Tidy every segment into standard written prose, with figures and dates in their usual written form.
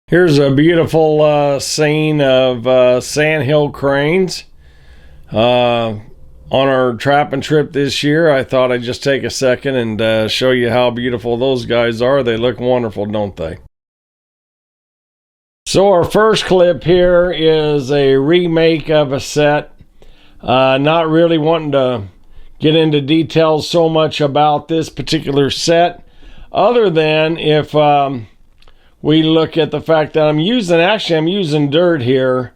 Here's a beautiful scene of sandhill cranes on our trapping trip this year. I thought I'd just take a second and show you how beautiful those guys are. They look wonderful, don't they? So our first clip here is a remake of a set. Not really wanting to get into details so much about this particular set, other than if we look at the fact that I'm using dirt here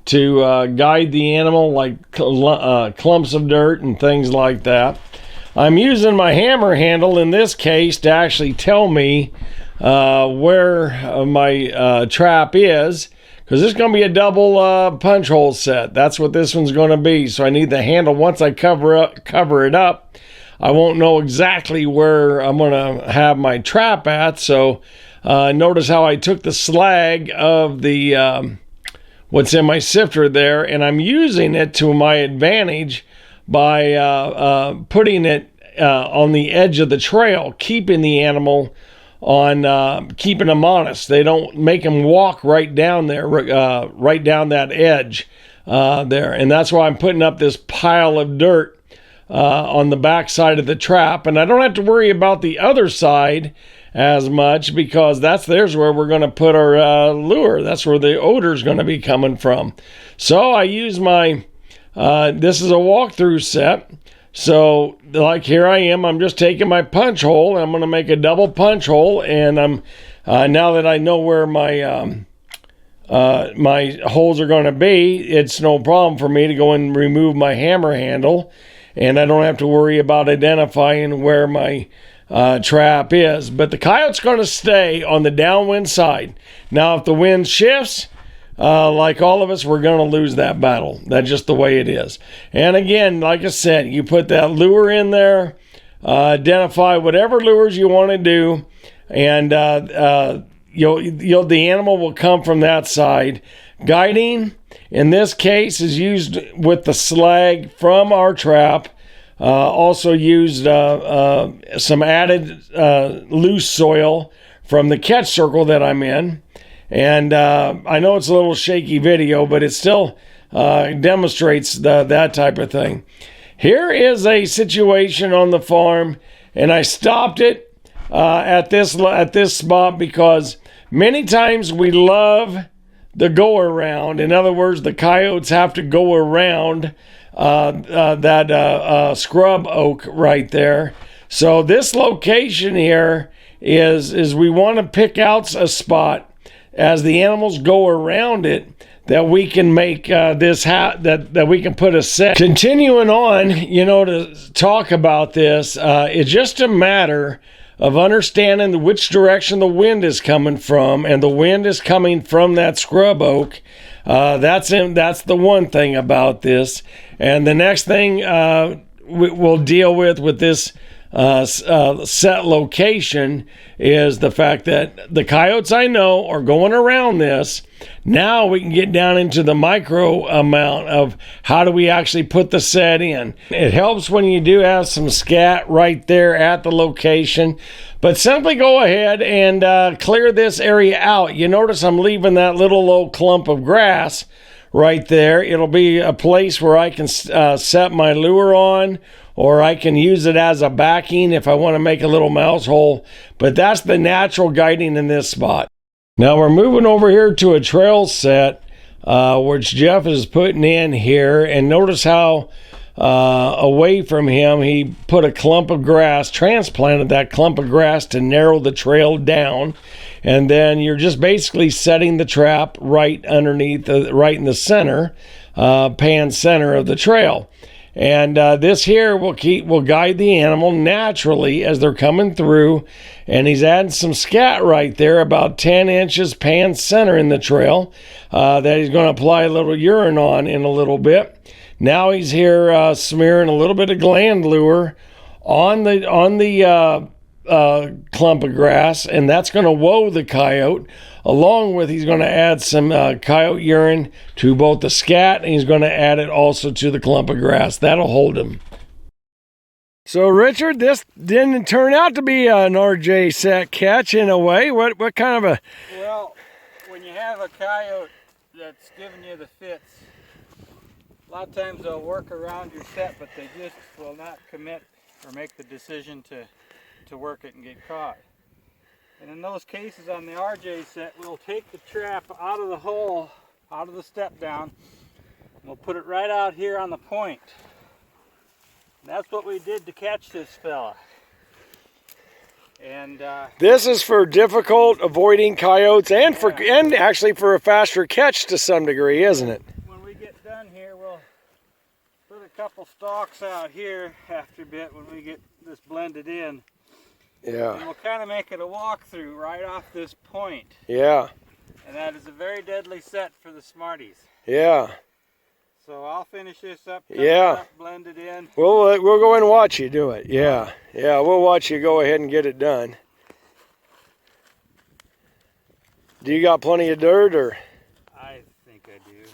to guide the animal, like clumps of dirt and things like that. I'm using my hammer handle in this case to actually tell me where my trap is, because this is going to be a double punch hole set. That's what this one's going to be. So I need the handle. Once I cover it up, I won't know exactly where I'm going to have my trap at. So notice how I took the slag of the what's in my sifter there, and I'm using it to my advantage by putting it on the edge of the trail, keeping the animal on, keeping them honest. They don't make them walk right down there, right down that edge there. And that's why I'm putting up this pile of dirt on the back side of the trap, and I don't have to worry about the other side as much, because there's where we're going to put our lure. That's where the odor is going to be coming from. So I use my this is a walkthrough set. So like here I am, I'm just taking my punch hole. I'm going to make a double punch hole, and I'm now that I know where my my holes are going to be, it's no problem for me to go and remove my hammer handle, and I don't have to worry about identifying where my trap is. But the coyote's going to stay on the downwind side. Now if the wind shifts, like all of us, we're going to lose that battle. That's just the way it is. And again, like I said, you put that lure in there, identify whatever lures you want to do, and the animal will come from that side. Guiding in this case is used with the slag from our trap. Also used some added loose soil from the catch circle that I'm in. And I know it's a little shaky video, but it still demonstrates that type of thing. Here is a situation on the farm, and I stopped it at this spot because many times we love the go around. In other words, the coyotes have to go around that scrub oak right there. So this location here is we want to pick out a spot as the animals go around it that we can make that we can put a set. Continuing on, to talk about this, it's just a matter of understanding which direction the wind is coming from, and the wind is coming from that scrub oak. That's the one thing about this. And the next thing we'll deal with this set location is the fact that the coyotes I know are going around this. Now we can get down into the micro amount of how do we actually put the set in. It helps when you do have some scat right there at the location, but simply go ahead and clear this area out. You notice I'm leaving that little old clump of grass right there. It'll be a place where I can set my lure on, or I can use it as a backing if I want to make a little mouse hole. But that's the natural guiding in this spot. Now we're moving over here to a trail set, which Jeff is putting in here. And notice how away from him, he put a clump of grass, transplanted that clump of grass to narrow the trail down. And then you're just basically setting the trap right underneath, right in the center, pan center of the trail. And this here will guide the animal naturally as they're coming through. And he's adding some scat right there, about 10 inches pan center in the trail, that he's going to apply a little urine on in a little bit. Now he's here smearing a little bit of gland lure on the clump of grass, and that's going to whoa the coyote. Along with, he's going to add some coyote urine to both the scat, and he's going to add it also to the clump of grass. That'll hold him. So, Richard, this didn't turn out to be an RJ set catch in a way. What kind of a... Well, when have a coyote that's giving you the fits, a lot of times they'll work around your set, but they just will not commit or make the decision to work it and get caught. And in those cases on the RJ set, we'll take the trap out of the hole, out of the step down, and we'll put it right out here on the point. And that's what we did to catch this fella. And this is for difficult avoiding coyotes and and actually for a faster catch to some degree, isn't it? When we get done here, we'll put a couple stalks out here after a bit when we get this blended in. Yeah. And we'll kind of make it a walkthrough right off this point. Yeah. And that is a very deadly set for the Smarties. Yeah. So I'll finish this up, blend it in. We'll go in and watch you do it. Yeah. Yeah, we'll watch you go ahead and get it done. Do you got plenty of dirt or? I think I do.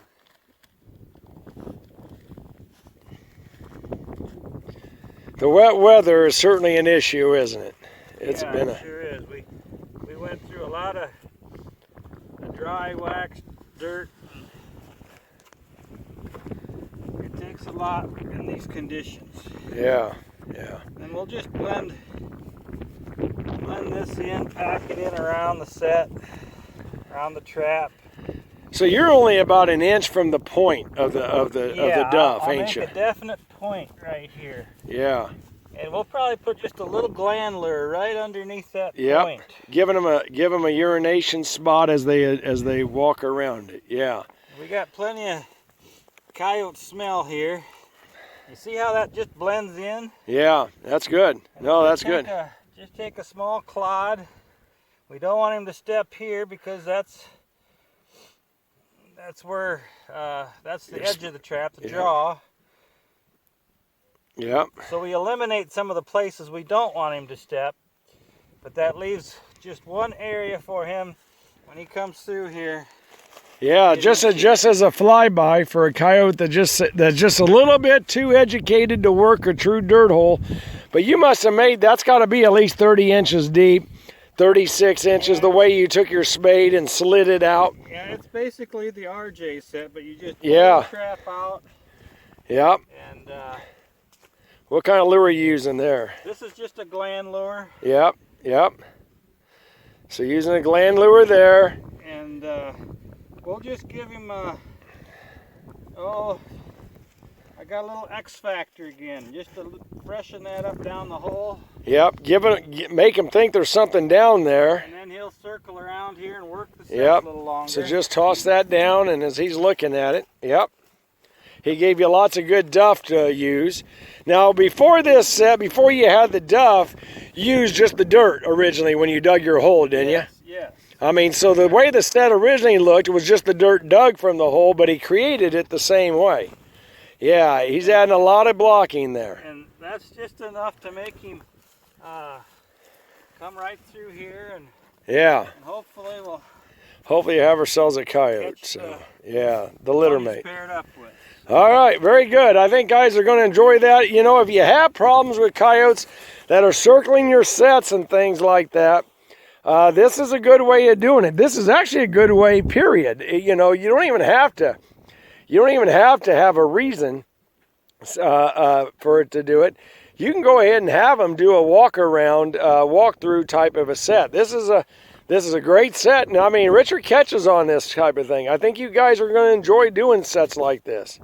The wet weather is certainly an issue, isn't it? It's been it sure is. We went through a lot of dry waxed dirt. It takes a lot in these conditions. Yeah, yeah. And we'll just blend this in, pack it in around the set, around the trap. So you're only about an inch from the point of the duff, ain't you? I'll make a definite point right here. Yeah. And we'll probably put just a little gland lure right underneath that point. Give them a urination spot as they walk around it. Yeah. We got plenty of coyote smell here. You see how that just blends in? Yeah, that's good. No, that's good. Just take a small clod. We don't want him to step here because that's where that's the edge of the trap, the jaw. Yep. So we eliminate some of the places we don't want him to step, but that leaves just one area for him when he comes through here. Yeah, just as a flyby for a coyote that's just a little bit too educated to work a true dirt hole. But you must have made, that's got to be at least 30 inches deep, 36 inches, the way you took your spade and slid it out. Yeah, it's basically the RJ set, but you just pull the trap out. Yep. And what kind of lure are you using there? this is just a gland lure. Yep, yep. So using a gland lure there. And we'll just give him I got a little X factor again, just to freshen that up down the hole. Yep, make him think there's something down there. And then he'll circle around here and work the set a little longer. So just toss that down, and as he's looking at it, yep. He gave you lots of good duff to use. Now, before this set, before you had the duff, you used just the dirt originally when you dug your hole, didn't you? Yes. I mean, so the way the set originally looked, it was just the dirt dug from the hole, but he created it the same way. Yeah, he's adding a lot of blocking there. And that's just enough to make him come right through here, and hopefully you have ourselves a coyote. So yeah, the litter mate. Paired up with. All right, very good. I think guys are going to enjoy that. You know, if you have problems with coyotes that are circling your sets and things like that, this is a good way of doing it. This is actually a good way, period. You know, you don't even have to have a reason for it to do it. You can go ahead and have them do a walk-through type of a set. This is a great set. And I mean, Richard catches on this type of thing. I think you guys are going to enjoy doing sets like this.